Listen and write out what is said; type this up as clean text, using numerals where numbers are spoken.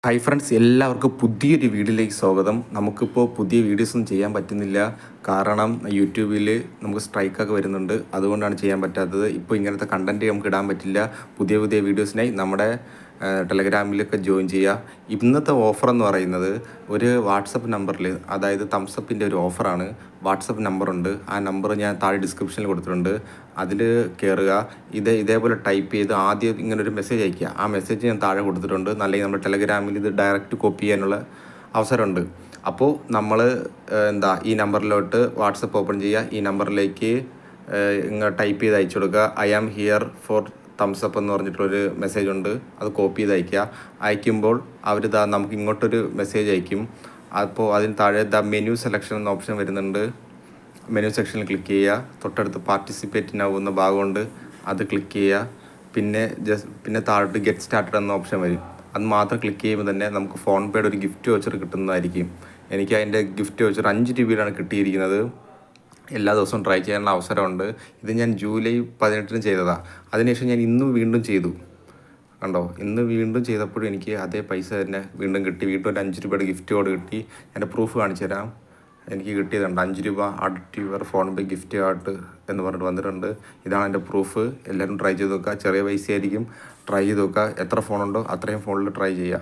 Hi friends, എല്ലാവർക്കും പുതിയൊരു വീഡിയോയിലേക്ക് സ്വാഗതം. നമുക്കിപ്പോൾ പുതിയ വീഡിയോസൊന്നും ചെയ്യാൻ പറ്റുന്നില്ല. കാരണം യൂട്യൂബിൽ നമുക്ക് സ്ട്രൈക്കൊക്കെ വരുന്നുണ്ട്. അതുകൊണ്ടാണ് ചെയ്യാൻ പറ്റാത്തത്. ഇപ്പോൾ ഇങ്ങനത്തെ കണ്ടൻറ്റ് നമുക്ക് ഇടാൻ പറ്റില്ല. പുതിയ പുതിയ വീഡിയോസിനായി നമ്മുടെ ടെലഗ്രാമിലൊക്കെ ജോയിൻ ചെയ്യുക. ഇന്നത്തെ ഓഫർ എന്ന് പറയുന്നത് ഒരു വാട്സപ്പ് നമ്പറിൽ, അതായത് തംസപ്പിൻ്റെ ഒരു ഓഫറാണ്. വാട്സപ്പ് നമ്പറുണ്ട്. ആ നമ്പർ ഞാൻ താഴെ ഡിസ്ക്രിപ്ഷനിൽ കൊടുത്തിട്ടുണ്ട്. അതിൽ കയറുക. ഇതേപോലെ ടൈപ്പ് ചെയ്ത് ആദ്യം ഇങ്ങനൊരു മെസ്സേജ് അയയ്ക്കുക. ആ മെസ്സേജ് ഞാൻ താഴെ കൊടുത്തിട്ടുണ്ട്. അല്ലെങ്കിൽ നമ്മുടെ ടെലഗ്രാമിൽ ഇത് ഡയറക്റ്റ് കോപ്പി ചെയ്യാനുള്ള അവസരമുണ്ട്. അപ്പോൾ നമ്മൾ ഈ നമ്പറിലോട്ട് വാട്സപ്പ് ഓപ്പൺ ചെയ്യുക. ഈ നമ്പറിലേക്ക് ഇങ്ങനെ ടൈപ്പ് ചെയ്ത് അയച്ചു കൊടുക്കുക. I am here for thumbs up എന്ന് പറഞ്ഞിട്ടുള്ളൊരു മെസ്സേജ് ഉണ്ട്. അത് കോപ്പി ചെയ്ത് അയയ്ക്കുക. അയക്കുമ്പോൾ അവർ നമുക്ക് ഇങ്ങോട്ടൊരു മെസ്സേജ് അയക്കും. അപ്പോൾ അതിന് താഴെ മെനു സെലക്ഷൻ എന്ന ഓപ്ഷൻ വരുന്നുണ്ട്. മെനു സെക്ഷനിൽ ക്ലിക്ക് ചെയ്യുക. തൊട്ടടുത്ത് പാർട്ടിസിപ്പേറ്റ് നൗ എന്ന ഭാഗമുണ്ട്. അത് ക്ലിക്ക് ചെയ്യുക. പിന്നെ താഴോട്ട് ഗെറ്റ് സ്റ്റാർട്ടഡ് എന്ന ഓപ്ഷൻ വരും. അത് മാത്രം ക്ലിക്ക് ചെയ്യുമ്പോൾ തന്നെ നമുക്ക് ഫോൺ പേയുടെ ഒരു ഗിഫ്റ്റ് വൗച്ചർ കിട്ടുന്നതായിരിക്കും. എനിക്ക് അതിൻ്റെ ഗിഫ്റ്റ് വൗച്ചർ 5 രൂപയിലാണ് കിട്ടിയിരിക്കുന്നത്. എല്ലാ ദിവസവും ട്രൈ ചെയ്യാനുള്ള അവസരമുണ്ട്. ഇത് ഞാൻ ജൂലൈ 18 ചെയ്തതാണ്. അതിനുശേഷം ഞാൻ ഇന്ന് വീണ്ടും ചെയ്തു. കണ്ടോ, ഇന്ന് വീണ്ടും ചെയ്തപ്പോഴും എനിക്ക് അതേ പൈസ തന്നെ വീണ്ടും കിട്ടി. വീണ്ടും ഒരു 5 രൂപയുടെ ഗിഫ്റ്റ് കോഡ് കിട്ടി. എൻ്റെ പ്രൂഫ് കാണിച്ചു തരാം. എനിക്ക് കിട്ടിയതുണ്ട് 5 രൂപ add your phone pay gift card എന്ന് പറഞ്ഞിട്ട് വന്നിട്ടുണ്ട്. ഇതാണ് എൻ്റെ പ്രൂഫ്. എല്ലാവരും ട്രൈ ചെയ്ത് നോക്കുക. ചെറിയ പൈസ ആയിരിക്കും. ട്രൈ ചെയ്ത് നോക്കുക. എത്ര ഫോണുണ്ടോ അത്രയും ഫോണിൽ ട്രൈ ചെയ്യുക.